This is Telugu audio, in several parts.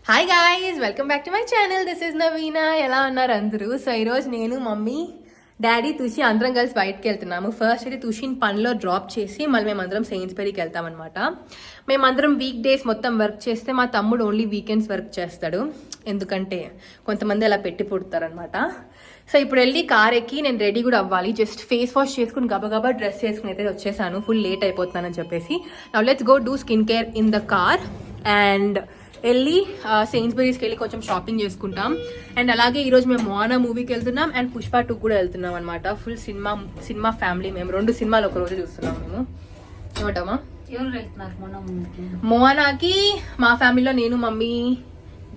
Hi guys, welcome back to my channel. This is Naveena. ఎలా ఉన్నారు అందరూ? సో ఈరోజు నేను, మమ్మీ, డాడీ, తుషి అందరం కలిసి బయటకు వెళ్తున్నాము. ఫస్ట్ అయితే తుషిని పనిలో డ్రాప్ చేసి మళ్ళీ మేమందరం సెయిన్స్బెరీకి వెళ్తామన్నమాట. మేమందరం వీక్ డేస్ మొత్తం వర్క్ చేస్తే మా తమ్ముడు ఓన్లీ వీకెండ్స్ వర్క్ చేస్తాడు. ఎందుకంటే కొంతమంది అలా పెట్టి పుడతారనమాట. సో ఇప్పుడు వెళ్ళి కార్ ఎక్కి నేను రెడీ కూడా అవ్వాలి. జస్ట్ ఫేస్ వాష్ చేసుకుని గబగబా డ్రెస్ చేసుకుని అయితే వచ్చేసాను. ఫుల్ లేట్ అయిపోతున్నానని చెప్పేసి. Now let's go do skin care in the car and వెళ్ళి సెయిన్స్బెరీస్కి వెళ్ళి కొంచెం షాపింగ్ చేసుకుంటాం. అండ్ అలాగే ఈరోజు మేము మోనా మూవీకి వెళ్తున్నాం అండ్ పుష్ప 2 కూడా వెళ్తున్నాం అనమాట. Full cinema family. మేము 2 సినిమాలు ఒక రోజు చూస్తున్నాం. మేము ఏమంటామా? ఎవరు వెళ్తున్నారు మోనాకి? మా ఫ్యామిలీలో నేను, మమ్మీ,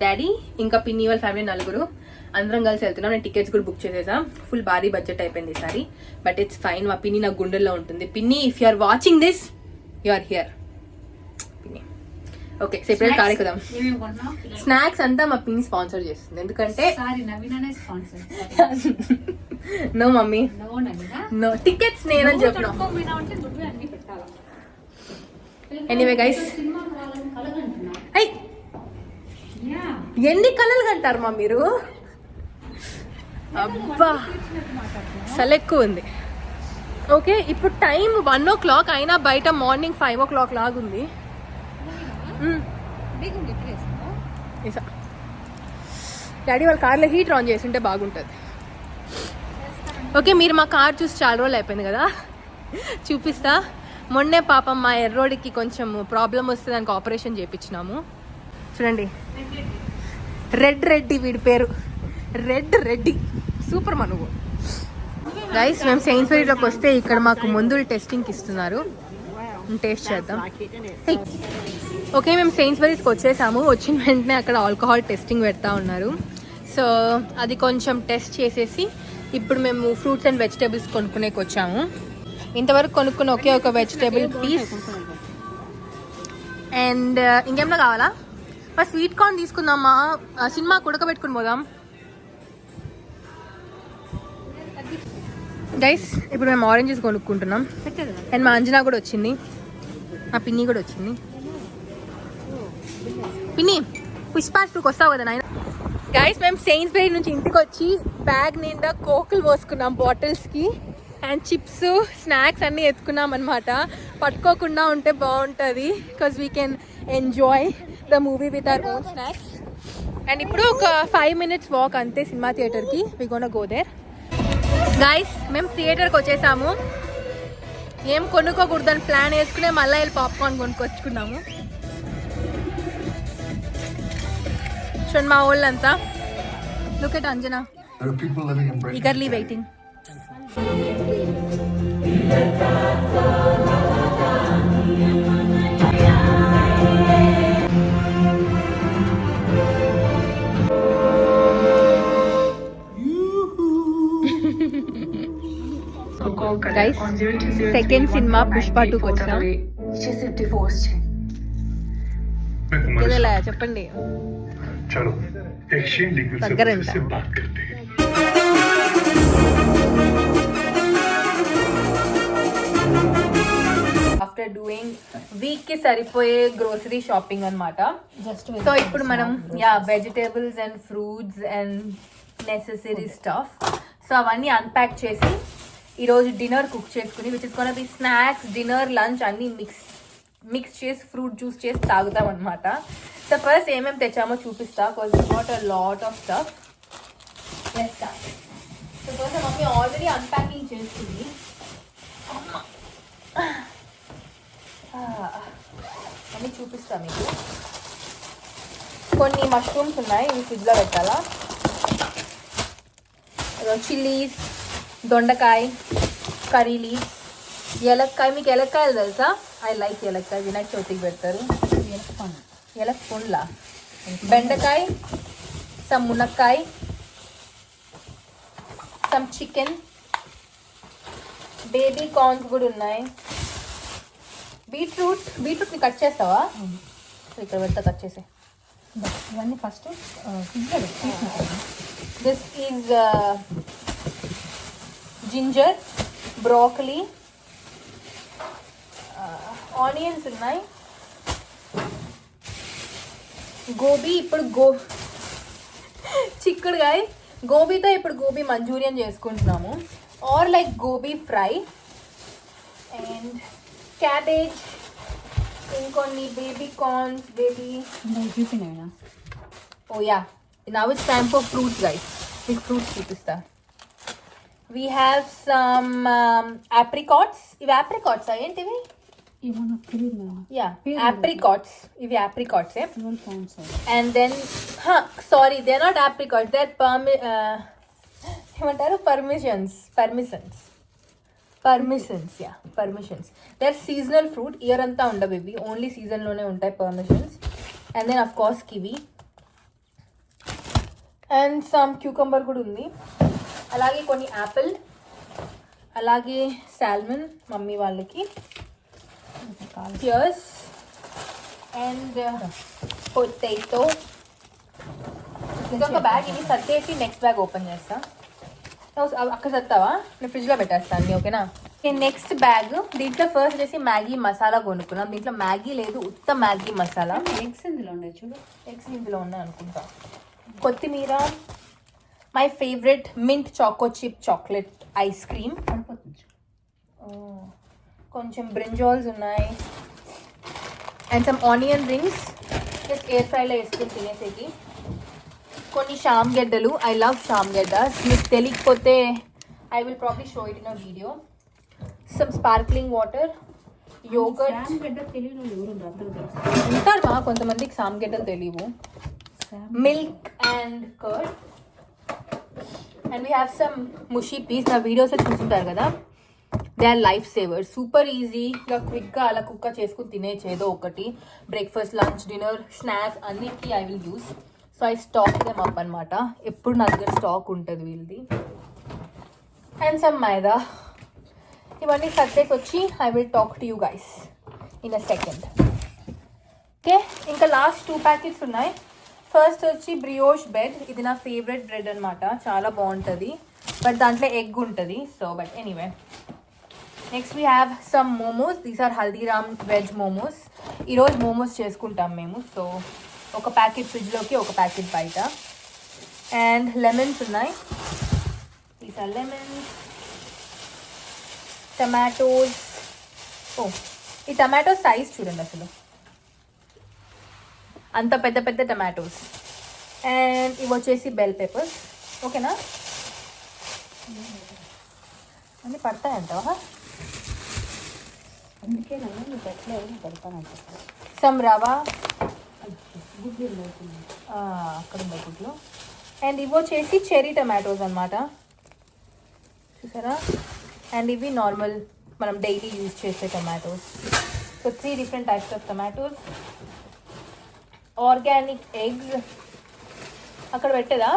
డాడీ, ఇంకా పిన్ని వాళ్ళ ఫ్యామిలీ 4 అందరం కలిసి వెళ్తున్నాం. నేను టికెట్స్ కూడా బుక్ చేసేసాం. ఫుల్ భారీ బడ్జెట్ అయిపోయింది ఈసారి, బట్ ఇట్స్ ఫైన్. మా పిన్ని నా గుండెల్లో ఉంటుంది. పిన్ని, if you are watching this, you are here. Okay, separate car ఎక్కుదాం. స్నాక్స్ అంతా మా పిన్ని స్పాన్సర్ చేస్తుంది. ఎందుకంటే నో మమ్మీ, నో టికెట్స్ నేనని చెప్పిన. ఎనీవే గైస్, ఎన్ని కలలు కంటారు మా మీరు? అబ్బా, అసలు ఎక్కువ ఉంది. ఓకే, ఇప్పుడు టైం 1 o'clock అయినా బయట మార్నింగ్ 5 o'clock లాగుంది. డాడీ వాళ్ళ కార్లో హీటర్ ఆన్ చేసి ఉంటే బాగుంటుంది. ఓకే, మీరు మా కార్ చూసి చాలా రోజులు అయిపోయింది కదా, చూపిస్తా. మొన్నే పాపం మా ఎర్రోడికి కొంచెం ప్రాబ్లం వస్తే దానికి ఆపరేషన్ చేయించినాము. చూడండి, రెడ్డి, వీడి పేరు రెడ్డి. సూపర్ మనువు. గైస్, మేము సెయిన్స్బెరీలోకి వస్తే ఇక్కడ మాకు మందులు టెస్టింగ్కి ఇస్తున్నారు. టేస్ట్ చేద్దాం. ఓకే, మేము సెయిన్స్బెరీస్కి వచ్చేసాము. వచ్చిన వెంటనే అక్కడ ఆల్కహాల్ టెస్టింగ్ పెడతా ఉన్నారు. సో అది కొంచెం టెస్ట్ చేసేసి ఇప్పుడు మేము ఫ్రూట్స్ అండ్ వెజిటేబుల్స్ కొనుక్కునేకి వచ్చాము. ఇంతవరకు కొనుక్కున్న ఒకే ఒక వెజిటేబుల్ పీస్. అండ్ ఇంకేమన్నా కావాలా? మరి స్వీట్ కార్న్ తీసుకుందామా? సినిమా ఉడకబెట్టుకుని పోదాం. గైస్, ఇప్పుడు మేము ఆరెంజెస్ కొనుక్కుంటున్నాం. అండ్ మా అంజనా కూడా వచ్చింది, మా పిన్ని కూడా వచ్చింది. పిన్ని, పుష్ప 2కి వస్తావు కదా నాయన. గైస్, మేము సెయిన్స్బెరీ నుంచి ఇంటికి వచ్చి బ్యాగ్ నిండా కోకులు పోసుకున్నాం బాటిల్స్కి. అండ్ చిప్స్, స్నాక్స్ అన్నీ ఎత్తుకున్నాం అనమాట. పట్టుకోకుండా ఉంటే బాగుంటుంది, because we can enjoy the movie with our own snacks. And ఇప్పుడు ఒక 5 minutes వాక్ అంతే సినిమా థియేటర్కి. వి గోనా గో దేర్. గైస్, మేము థియేటర్కి వచ్చేసాము. ఏం కొనుక్కోకూడదని ప్లాన్ వేసుకునే మళ్ళీ వెళ్ళి పాప్కార్న్ కొనుక్కొచ్చుకున్నాము. చూడండి మా వాళ్ళంతా. Look at Anjana, eagerly waiting. Guys, second cinema Pushpa 2కి వచ్చాం. చెప్పండి. ఆఫ్టర్ డూయింగ్ వీక్ కి సరిపోయే గ్రోసరీ షాపింగ్ అనమాట. సో ఇప్పుడు మనం vegetables and fruits and necessary stuff, so అవన్నీ అన్ప్యాక్ చేసి ఈరోజు డిన్నర్ కుక్ చేసుకుని, which is gonna be snacks, dinner, lunch అన్నీ మిక్స్ చేసి ఫ్రూట్ జ్యూస్ చేసి తాగుతాం అనమాట. సో ఫస్ట్ ఏమేమి తెచ్చామో చూపిస్తా, because we got a lot of stuff. Let's start. So first mummy already unpacking చేస్తుంది. అన్నీ చూపిస్తా మీకు. కొన్ని మష్రూమ్స్ ఉన్నాయి, ఇవి ఫ్రిడ్జ్లో పెట్టాలా. చిల్లీస్, దొండకాయ, కర్రీ లీవ్స్, ఎలక్కాయ. మీకు ఎలక్కాయలు తెలుసా? ఐ లైక్ ఎలక్కాయ. వినాయక చవితికి పెడతారు. ఎలక్ పండ్లా. బెండకాయ, సమ్ మునక్కాయ, సమ్ చికెన్, బేబీ కార్న్స్ కూడా ఉన్నాయి. బీట్రూట్ని కట్ చేస్తావా? ఇక్కడ పెడతా, కట్ చేసే. ఇవన్నీ first this is ginger, broccoli, onions ఉన్నాయి, గోబీ ఇప్పుడు చిక్కుడుగాయ గోబీతో ఇప్పుడు గోబీ మంచూరియన్ చేసుకుంటున్నాము or like gobi fry and cabbage ఇంకొన్ని బేబీ కార్న్స్ బేబీ చూపినా oh yeah now it's time for fruits guys మీకు ఫ్రూట్స్ చూపిస్తా వీ హ్యావ్ సమ్ ఆప్రికాట్స్ ఇవి ఆప్రికాట్స్ ఏంటివి ఏమన్నా తెలియదు యా ఆప్రికాట్స్ ఇవి ఆప్రికాట్సే sir and then sorry they not apricots they ఏమంటారు persimmons they are seasonal fruit year అంతా ఉండవు ఇవి ఓన్లీ సీజన్లోనే ఉంటాయి persimmons and then of course kiwi and some cucumber కూడా ఉంది అలాగే కొన్ని యాపిల్ అలాగే సాల్మన్ మమ్మీ వాళ్ళకి పియర్స్ అండ్ పొటాటో ఇంకొక బ్యాగ్ ఇవి సర్దేసి నెక్స్ట్ బ్యాగ్ ఓపెన్ చేస్తా అక్కడ సత్తావా నేను ఫ్రిడ్జ్లో పెట్టేస్తాను అన్ని ఓకేనా నెక్స్ట్ బ్యాగ్ దీంట్లో ఫస్ట్ వచ్చేసి మ్యాగీ మసాలా కొనుక్కున్నాం దీంట్లో మ్యాగీ లేదు ఉత్త మ్యాగీ మసాలా ఎగ్స్ ఇందులో ఉండే చూడు ఎగ్స్ ఇందులో ఉన్నాయి అనుకుంటా కొత్తిమీర my favourite mint choco chip chocolate ice cream పడిపోతుంది కొంచెం బ్రింజాల్స్ ఉన్నాయి and some onion rings just air ఫ్రైలో వేసుకుని తినేసేకి కొన్ని షామ్గడ్డలు ఐ లవ్ షామ్గడ్డస్ మీకు తెలియకపోతే I will probably show it in a video some sparkling water yogurt గడ్డ తెలియని ఎవరు అందరూ ఉంటారు మా కొంతమందికి సామ్గడ్డలు తెలియవు milk and curd and we have some mushy peas నా వీడియోస్లో చూస్తుంటారు కదా they are life saver super ఈజీగా క్విక్గా అలా కుక్క చేసుకుని తినేచ్చు ఏదో ఒకటి బ్రేక్ఫాస్ట్ లంచ్ డిన్నర్ స్నాక్స్ అన్నిటికీ I will use so I stock them up అనమాట ఎప్పుడు నా దగ్గర స్టాక్ ఉంటుంది వీళ్ళది అండ్ సమ్ మైదా ఇవన్నీ సర్దేసి వచ్చి I will talk to you guys in a second okay ఇంకా లాస్ట్ 2 ప్యాకెట్స్ ఉన్నాయి ఫస్ట్ వచ్చి బ్రియోష్ బ్రెడ్ ఇది నా ఫేవరెట్ బ్రెడ్ అనమాట చాలా బాగుంటుంది బట్ దాంట్లో ఎగ్ ఉంటుంది so but anyway next we have some momos these are Haldiram veg momos ఈరోజు మోమోస్ చేసుకుంటాం మేము సో ఒక ప్యాకెట్ ఫ్రిడ్జ్లోకి ఒక ప్యాకెట్ బయట అండ్ లెమన్స్ ఉన్నాయి దీస్ ఆర్ లెమన్స్ టమాటోస్ ఓ ఈ టమాటో సైజ్ చూడండి అసలు అంత పెద్ద పెద్ద టమాటోస్ అండ్ ఇవి వచ్చేసి బెల్ పెప్పర్స్ ఓకేనా అన్నీ పడతాయంటావా అందుకే నువ్వు పెట్టలేదు పెడతానంట సమ్ రవా గుడ్లు అక్కడ ఉంది గుడ్లు అండ్ ఇవి వచ్చేసి చెరీ టమాటోస్ అనమాట చూసారా అండ్ ఇవి నార్మల్ మనం డైలీ యూజ్ చేసే tomatoes so 3 different types of tomatoes organic eggs అక్కడ పెట్టేదా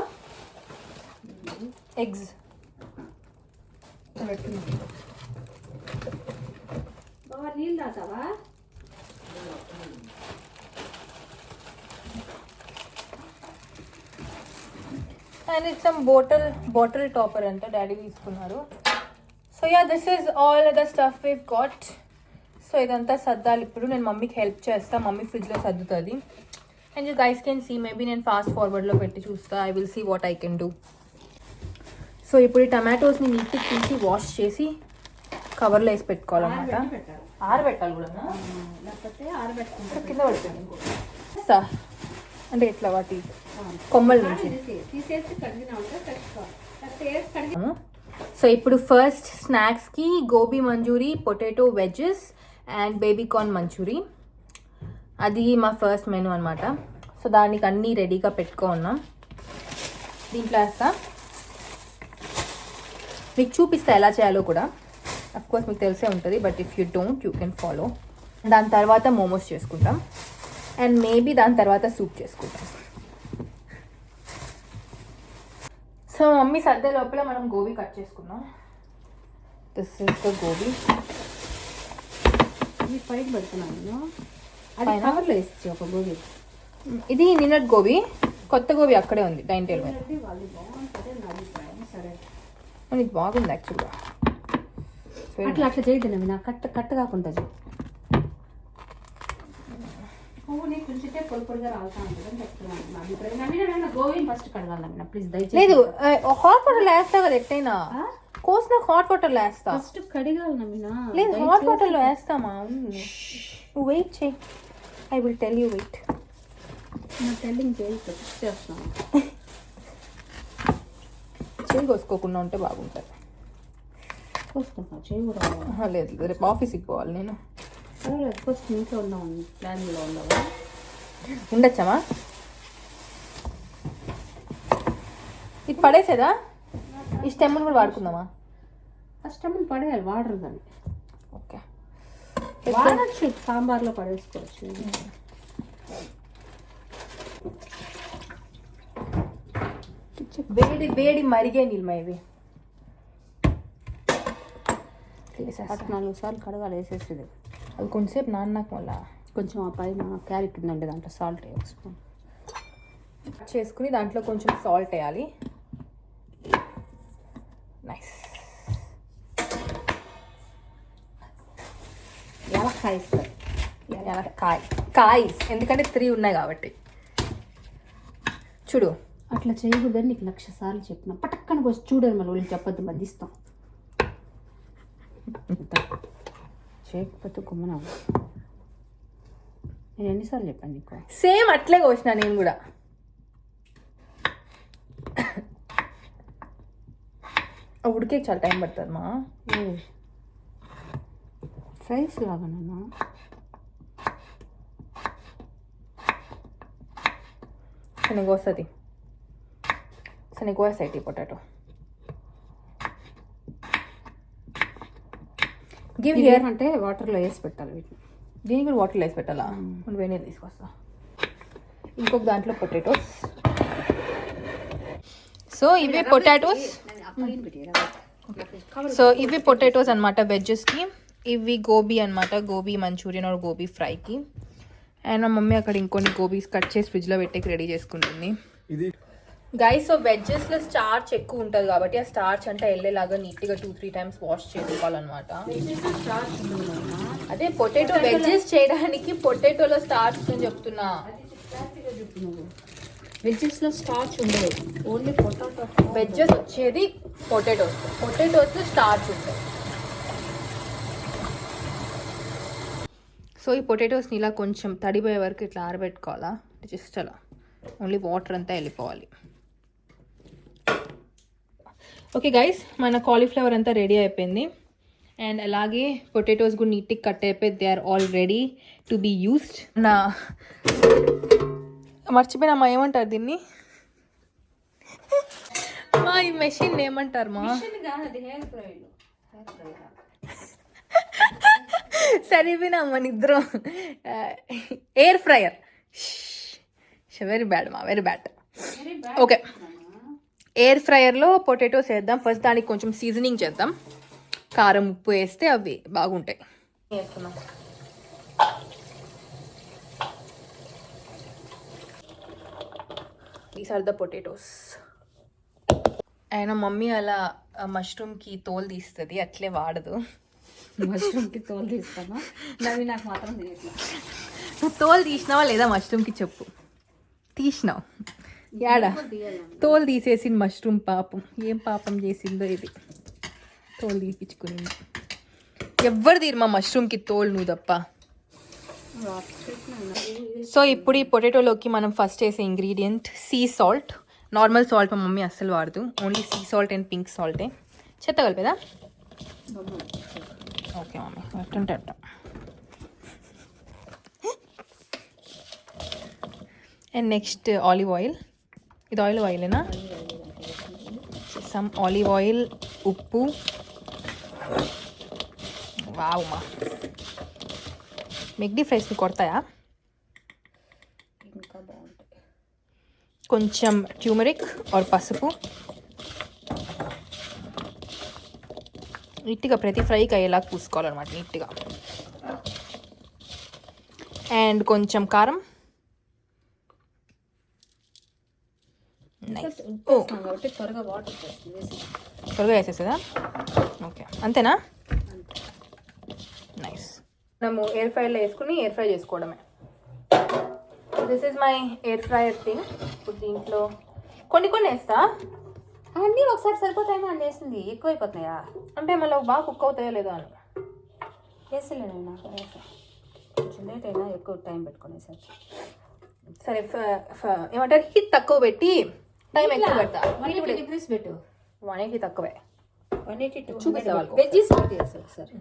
ఎగ్స్ బాగా నీళ్ళు తాతావా and it's some bottle topper అంట డాడీ తీసుకున్నారు so yeah this is all the stuff we've got so ఇదంతా సర్దాలి ఇప్పుడు నేను మమ్మీకి హెల్ప్ చేస్తా మమ్మీ ఫ్రిడ్జ్లో సర్దుతుంది and you guys can see maybe నేను ఫాస్ట్ ఫార్వర్డ్లో పెట్టి చూస్తా I will see what I can do so ఇప్పుడు ఈ టమాటోస్ని నీట్గా తీసి వాష్ చేసి కవర్లో వేసి పెట్టుకోవాలన్నమాట ఆరబెట్టాలి కూడా లేకపోతే ఆరబెట్టుకుంటారు కింద పడుతుంది సార్ అంటే ఇట్లా వాటి కొమ్మల నుంచి తీసేసి కడిగినా ఉంటే పెట్టుకోవాలి సో ఇప్పుడు ఫస్ట్ స్నాక్స్కి gobi Manchurian potato wedges and baby corn Manchurian అది మా ఫస్ట్ మెనూ అనమాట సో దానికి అన్నీ రెడీగా పెట్టుకో ఉన్నాం దీంట్లో వేస్తా మీకు చూపిస్తా ఎలా చేయాలో కూడా అఫ్కోర్స్ మీకు తెలిసే ఉంటుంది but if you don't you can follow దాని తర్వాత మోమోస్ చేసుకుంటాం అండ్ మేబీ దాని తర్వాత సూప్ చేసుకుంటాం సో మమ్మీ సర్దే లోపల మనం గోబీ కట్ చేసుకున్నాం దిస్ ఇస్ ద గోబీ ఇది పైకి పెడుతున్నాను అది కవర్లో వేసి ఒక గోబీ ఇది నిన్నటి గోబీ కొత్త గోబీ అక్కడే ఉంది డైనింగ్ టేబుల్ మీద వాళ్ళు బాగుంటుంది నా అభిప్రాయం సరే ఇది బాగుంది యాక్చువల్గా అట్లా చేయదు నాకు కట్ట కాకుండా నీకు ఉంచితే పొడి పొడిగా రావుతా ఉంటుంది అని చెప్తున్నాను. నా అభిప్రాయం. నవీన గోవిని ఫస్ట్ కడగాలి నవీన, ప్లీజ్ దయచేసి. లేదు హాట్ వాటర్ వేస్తా కదా ఎట్టయినా కోసిన హాట్ వాటర్ లో వేస్తా. ఫస్ట్ కడిగాలి నవీన. లేదు హాట్ వాటర్ లో వేస్తామా? నువ్వు వెయిట్ చేయి, I will tell you wait. నా టెల్లింగ్ చేస్తాను. చేయి కోసుకోకుండా ఉంటే బాగుంటుంది. కోసుకుంటున్నా చేయి కూడా. లేదు రేపు ఆఫీస్కి పోవాలి నేను. ఫస్ట్ ఇంట్లో ఉన్నాం ప్లాన్లో ఉండవా? ఉండొచ్చమ్మా? ఇది పడేసేదా? ఈ స్టెమ్ని కూడా వాడుకుందామా? ఫస్ట్ టైం పడేయాలి, వాడరు దాన్ని. ఓకే వాడచ్చు, సాంబార్లో పడేసుకోవచ్చు. వేడి వేడి మరిగే నీళ్ళు ఇవి 4 సార్లు కడగాలి వేసేసేది. అది కొంచెంసేపు నాన్నాక మళ్ళా కొంచెం ఆ పైన క్యారెట్ ఉందండి, దాంట్లో సాల్ట్ ఒక స్పూన్ చేసుకుని దాంట్లో కొంచెం సాల్ట్ వేయాలి. నైస్. యాలక్కాయ ఇస్తారు. కాయ ఎందుకంటే 3 ఉన్నాయి కాబట్టి. చూడు అట్లా చేయకూడదని నీకు 1,00,000 సార్లు చెప్పిన. పటక్కన వచ్చి చూడని మళ్ళీ వాళ్ళు చెప్పొద్దు, మధ్యస్తాం. చేయకపోతే గుమ్మన. నేను ఎన్నిసార్లు చెప్పాను నీకు? సేమ్ అట్లే కోసిన నేను కూడా. ఉడికే చాలా టైం పడుతుంది మా. ఫ్రైస్ లాగా నాన్న. శనగోస్తుంది శనగోసైటీ పొటాటో. గివ్ హియర్ అంటే వాటర్లో వేసి పెట్టాలి వీటిని. దీనికి కూడా వాటర్లో వేసి పెట్టాలా? మనం వేరే తీసుకొస్తా. ఇంకొక దాంట్లో పొటాటోస్. సో ఇవి పొటాటోస్. సో ఇవి పొటాటోస్ అనమాట వెజ్జెస్కి. ఇవి గోబీ అనమాట, గోబీ మంచూరియన్ ఆర్ గోబీ ఫ్రైకి. అండ్ మా మమ్మీ అక్కడ ఇంకొన్ని గోబీస్ కట్ చేసి ఫ్రిడ్జ్లో పెట్టేకి రెడీ చేసుకుంటుంది. గైస్ సో వెజ్జెస్లో స్టార్చ్ ఎక్కువ ఉంటుంది కాబట్టి ఆ స్టార్చ్ అంటే వెళ్ళేలాగా నీట్గా 2-3 టైమ్స్ వాష్ చేసుకోవాలన్నమాట. అదే పొటాటో వెజ్జెస్ చేయడానికి పొటాటోలో స్టార్చ్ అని చెప్తున్నా. వెజ్జెస్లో స్టార్చ్ ఉండదు, ఓన్లీ పొటాటో. వెజ్జెస్ వచ్చేది పొటాటోస్లో స్టార్చ్ ఉంటుంది. సో ఈ పొటాటోస్ని ఇలా కొంచెం తడిపోయే వరకు ఇట్లా ఆరబెట్టుకోవాలా. జస్ట్ అలా ఓన్లీ వాటర్ అంతా వెళ్ళిపోవాలి. ఓకే గైస్, మన కాలీఫ్లవర్ అంతా రెడీ అయిపోయింది. అండ్ అలాగే పొటాటోస్ కూడా నీట్గా కట్ అయిపోయి they are all ready to be used. నా మర్చిపోయినా మా ఏమంటారు దీన్ని? మా ఈ మెషిన్ ఏమంటారు మా? సరిపోయినా మన ఇద్దరం. Air fryer. వెరీ బ్యాడ్ మా, వెరీ బ్యాడ్. ఓకే ఎయిర్ ఫ్రైయర్లో పొటాటోస్ వేద్దాం. ఫస్ట్ దానికి కొంచెం సీజనింగ్ చేద్దాం. కారం ఉప్పు వేస్తే అవి బాగుంటాయి. వేసుకున్నాం. These are the potatoes. అయినా మమ్మీ అలా మష్రూమ్కి తోలు తీస్తుంది, అట్లే వాడదు. మష్రూమ్కి తోలు తీస్తాను, నవి నాకు మాత్రం తెలియట్లేదు. నువ్వు తోలు తీసినావా లేదా మష్రూమ్కి చెప్పు. తీసినావు యాడా? తోలు తీసేసి మష్రూమ్ పాపం ఏం పాపం చేసిందో ఇది. తోలు తీపించుకుని ఎవ్వరు తీరు మా మష్రూమ్కి తోలు, నువ్వు తప్ప. సో ఇప్పుడు ఈ పొటాటోలోకి మనం ఫస్ట్ వేసే ingredient sea salt. Normal salt మా మమ్మీ అస్సలు వాడదు, only sea salt and pink సాల్టే. చెత్త కలిపేదా? ఓకే మమ్మీ అట్టంటే అట్ట. And next olive oil. ఇది ఆయిలేనా? సమ్ ఆలివ్ ఆయిల్, ఉప్పు. వావ్ మా మెగ్డీ ఫ్రైస్ని కొడతాయా? ఇంకా బాగుంటుంది. కొంచెం ట్యూమరిక్ ఆర్ పసుపు. నీట్గా ప్రతి ఫ్రైకి అయ్యేలాగా పూసుకోవాలన్నమాట నీట్గా. అండ్ కొంచెం కారం. కాబట్టి త్వరగా వాటర్ త్వరగా వేసేసేదా? ఓకే అంతేనా? నైస్. మనము ఎయిర్ ఫ్రైలో వేసుకుని ఎయిర్ ఫ్రై చేసుకోవడమే. This is my air fryer thing. ఇప్పుడు దీంట్లో కొన్ని వేస్తా. అన్నీ ఒకసారి సరిపోతాయేమో అని వేసింది, ఎక్కువైపోతున్నాయా అంటే మళ్ళీ బాగా కుక్ అవుతాయో లేదో అని. వేసలేను నాకు కొంచెం లేట్ అయినా ఎక్కువ టైం పెట్టుకునేసరికి. సరే ఏమంటారు, హీట్ తక్కువ పెట్టి టైం ఎక్కువ పెడతా. 180 degrees పెట్టు. 180 తక్కువే. 182 చూపిస్తా వాళ్ళకి వెజ్జీస్ పెట్టేసి ఒకసారి.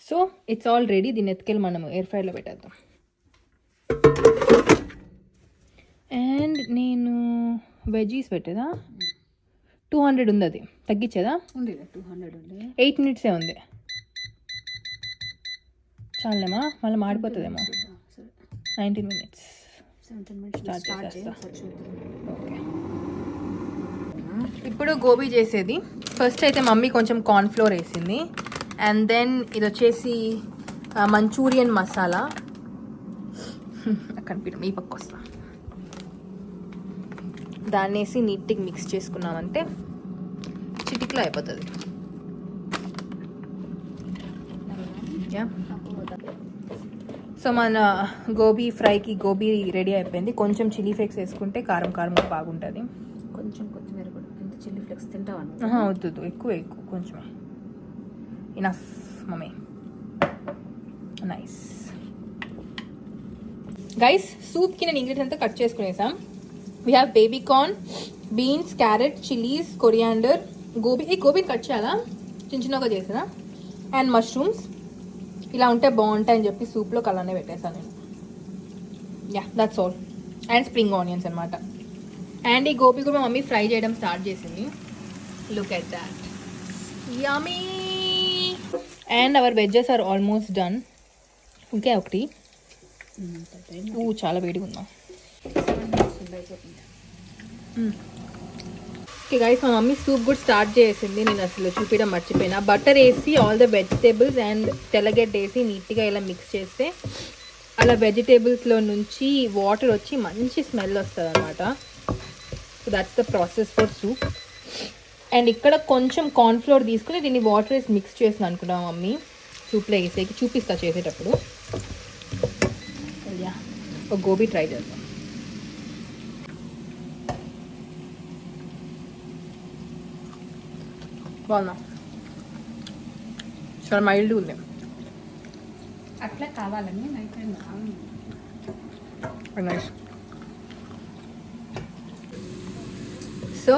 So it's all ready. దీన్ని ఎత్తుకెళ్ళి మనం ఎయిర్ ఫ్రైలో పెట్టేద్దాం. అండ్ నేను వెజ్జీస్ పెట్టేదా 200 ఉంది, అది తగ్గించేదా? ఉంది 200 ఉంది. 8 minutes ఉంది. చాలేమా? మళ్ళీ మాడిపోతుందేమో. 19 minutes. 17 minutes స్టార్ట్ స్టార్ట్ చేసేస్తా. చేసి ఓకే. ఇప్పుడు గోబీ చేసేది. ఫస్ట్ అయితే మమ్మీ కొంచెం కార్న్ఫ్లోర్ వేసింది. అండ్ దెన్ ఇది వచ్చేసి మంచూరియన్ మసాలా. కనిపించడం ఈ పక్క వస్తా. దాన్ని వేసి నీట్గా మిక్స్ చేసుకున్నామంటే చిటిక్లో అయిపోతుంది. సో మన గోబీ ఫ్రైకి గోబీ రెడీ అయిపోయింది. కొంచెం చిల్లీ ఫ్లేక్స్ వేసుకుంటే కారం కారంగా బాగుంటుంది. కొంచెం కొత్తిమీర కూడా. ఎంత చిల్లీ ఫ్లేక్స్ తింటావా? వద్దు, ఎక్కువ కొంచెమే. Enough mummy. Nice guys. సూప్కి నేను ఇంగ్రీడియంట్స్ అంతా కట్ చేసుకునేసాం. We have baby corn, beans, carrot, chillies, coriander, గోబీని కట్ చేయాలా, చిన్న చిన్నగా చేసినా, అండ్ మష్రూమ్స్. ఇలా ఉంటే బాగుంటాయని చెప్పి సూప్లో అలానే పెట్టేసాను నేను. Yeah, that's all. And spring onions అనమాట. అండ్ ఈ గోబీ కూడా మమ్మీ ఫ్రై చేయడం స్టార్ట్ చేసింది. Look at that, yummy. And our veggies are almost done. ఇంకే ఒకటి. చాలా వేడిగా ఉందా. ఓకే గైస్, మా మమ్మీ సూప్ కూడా స్టార్ట్ చేసింది. నేను అసలు చూపించడం మర్చిపోయినా. బటర్ వేసి ఆల్ ద వెజిటేబుల్స్ అండ్ తెల్లగడ్డ వేసి నీట్గా ఇలా మిక్స్ చేస్తే అలా వెజిటేబుల్స్లో నుంచి వాటర్ వచ్చి మంచి స్మెల్ వస్తుంది అనమాట. So that's the process for soup. And ఇక్కడ కొంచెం కార్న్ఫ్లోర్ తీసుకుని దీన్ని వాటర్ వేసి మిక్స్ చేసిన అనుకున్నా మమ్మీ సూప్లో వేసేకి. చూపిస్తా చేసేటప్పుడు. యా, ఒక గోబీ ట్రై చేద్దాం. బాగుందా? చాలా మైల్డ్ ఉంది. అట్లా కావాలని నైస్. సో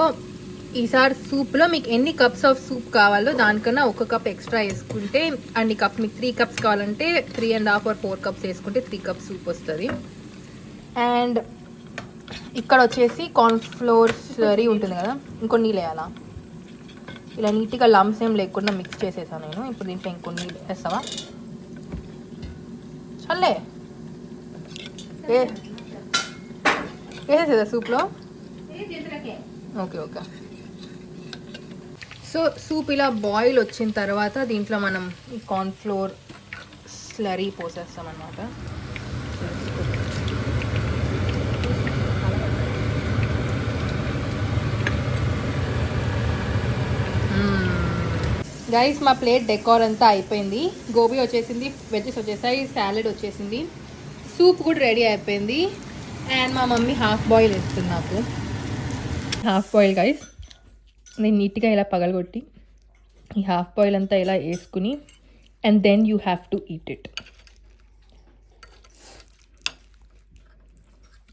ఈసారి సూప్లో మీకు ఎన్ని కప్స్ ఆఫ్ సూప్ కావాలో దానికన్నా 1 కప్ ఎక్స్ట్రా వేసుకుంటే, అన్ని కప్ మీకు 3 cups కావాలంటే 3.5 or 4 cups వేసుకుంటే 3 cups సూప్ వస్తుంది. అండ్ ఇక్కడ వచ్చేసి కార్న్ఫ్లోర్ స్లరీ ఉంటుంది కదా, ఇంకొన్ని నీళ్ళు వేయాలా. ఇలా నీట్గా లమ్స్ ఏం లేకుండా మిక్స్ చేసేసాను నేను. ఇప్పుడు దీంట్లో ఇంకొన్ని వేస్తావా? చల్లే వేసేసేదా సూప్లో? ఓకే. సో సూప్ ఇలా బాయిల్ వచ్చిన తర్వాత దీంట్లో మనం ఈ కార్న్ఫ్లోర్ స్లరీ పోసేస్తాం అన్నమాట. గైస్, మా ప్లేట్ డెకార్ అంతా అయిపోయింది. గోబీ వచ్చేసింది, వెజ్జెస్ వచ్చేసాయి, సాలెడ్ వచ్చేసింది, సూప్ కూడా రెడీ అయిపోయింది. అండ్ మా మమ్మీ హాఫ్ బాయిల్ వేస్తుంది నాకు. హాఫ్ బాయిల్ గైస్, నేను నీట్గా ఇలా పగలగొట్టి ఈ హాఫ్ బాయిల్ అంతా ఇలా వేసుకుని and then you have to eat it.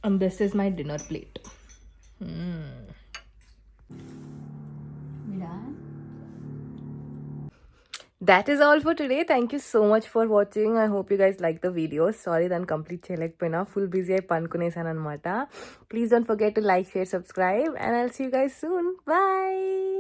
And this is my dinner plate. That is all for today. Thank you so much for watching. I hope you guys like the video. Sorry then complete cheyalekpoina, full busy ayi pankunesanu anamata. Please don't forget to like, share, subscribe, and I'll see you guys soon. Bye.